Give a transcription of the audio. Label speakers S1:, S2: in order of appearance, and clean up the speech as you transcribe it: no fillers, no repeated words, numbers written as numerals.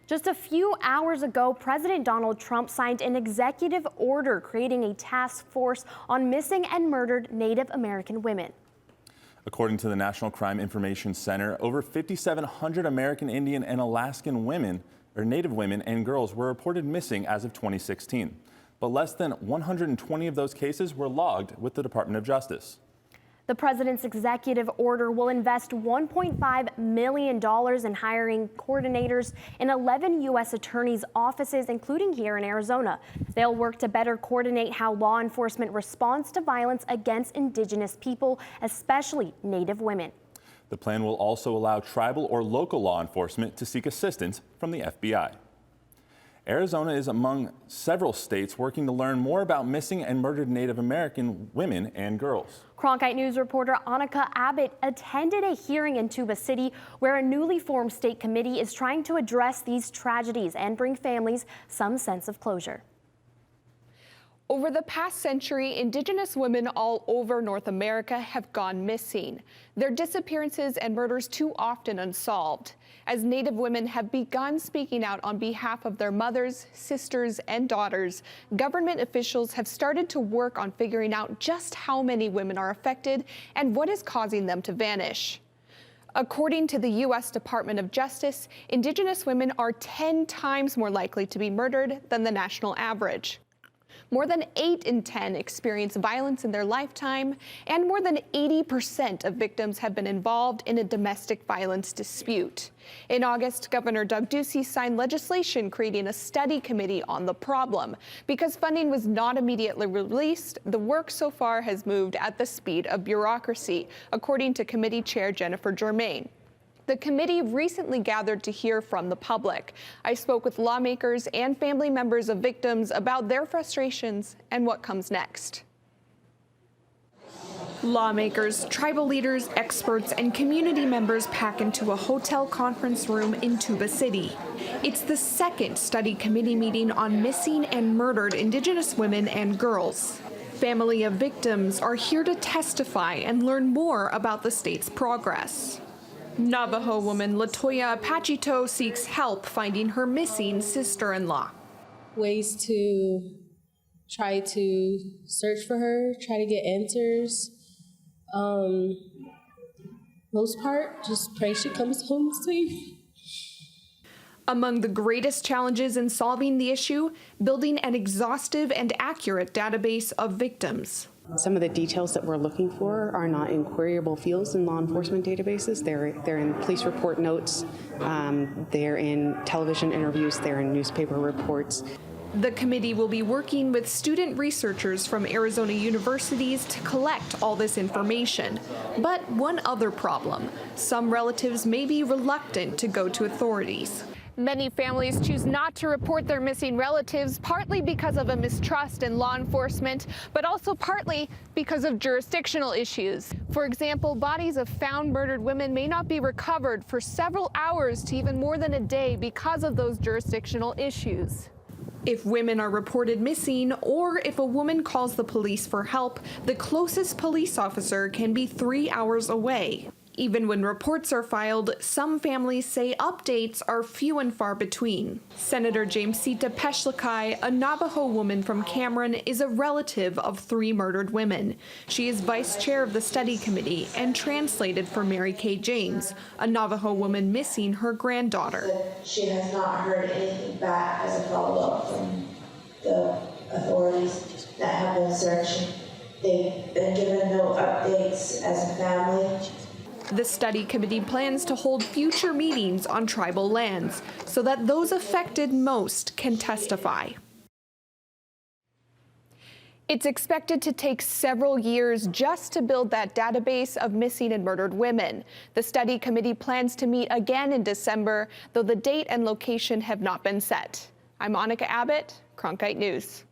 S1: Just a few hours ago, President Donald Trump signed an executive order creating a task force on missing and murdered Native American women.
S2: According to the National Crime Information Center, over 5,700 American Indian and Alaskan women, or Native women and girls, were reported missing as of 2016. But less than 120 of those cases were logged with the Department of Justice.
S1: The president's executive order will invest $1.5 million in hiring coordinators in 11 U.S. attorneys' offices, including here in Arizona. They'll work to better coordinate how law enforcement responds to violence against indigenous people, especially Native women.
S2: The plan will also allow tribal or local law enforcement to seek assistance from the FBI. Arizona is among several states working to learn more about missing and murdered Native American women and girls.
S1: Cronkite News reporter Anikka Abbit attended a hearing in Tuba City where a newly formed state committee is trying to address these tragedies and bring families some sense of closure.
S3: Over the past century, indigenous women all over North America have gone missing. Their disappearances and murders too often unsolved. As Native women have begun speaking out on behalf of their mothers, sisters, and daughters, government officials have started to work on figuring out just how many women are affected and what is causing them to vanish. According to the U.S. Department of Justice, indigenous women are 10 times more likely to be murdered than the national average. More than 8 in 10 experience violence in their lifetime, and more than 80% of victims have been involved in a domestic violence dispute. In August, Governor Doug Ducey signed legislation creating a study committee on the problem. Because funding was not immediately released, the work so far has moved at the speed of bureaucracy, according to committee chair Jennifer Germain. The committee recently gathered to hear from the public. I spoke with lawmakers and family members of victims about their frustrations and what comes next. Lawmakers, tribal leaders, experts, and community members pack into a hotel conference room in Tuba City. It's the second study committee meeting on missing and murdered indigenous women and girls. Family of victims are here to testify and learn more about the state's progress. Navajo woman Latoya Apachito seeks help finding her missing sister-in-law.
S4: Ways to try to search for her, try to get answers. Most part, just pray she comes home safe.
S3: Among the greatest challenges in solving the issue, building an exhaustive and accurate database of victims.
S5: Some of the details that we're looking for are not in queryable fields in law enforcement databases. They're in police report notes, they're in television interviews, they're in newspaper reports.
S3: The committee will be working with student researchers from Arizona universities to collect all this information. But one other problem, some relatives may be reluctant to go to authorities. Many families choose not to report their missing relatives, partly because of a mistrust in law enforcement, but also partly because of jurisdictional issues. For example, bodies of found murdered women may not be recovered for several hours to even more than a day because of those jurisdictional issues. If women are reported missing, or if a woman calls the police for help, the closest police officer can be 3 hours away. Even when reports are filed, some families say updates are few and far between. Senator Jamesita Peshlakai, a Navajo woman from Cameron, is a relative of 3 murdered women. She is vice chair of the study committee and translated for Mary Kay James, a Navajo woman missing her granddaughter.
S6: She has not heard anything back as a follow-up from the authorities that have been searching. They've been given no updates as a family.
S3: The study committee plans to hold future meetings on tribal lands so that those affected most can testify. It's expected to take several years just to build that database of missing and murdered women. The study committee plans to meet again in December, though the date and location have not been set. I'm Anikka Abbit, Cronkite News.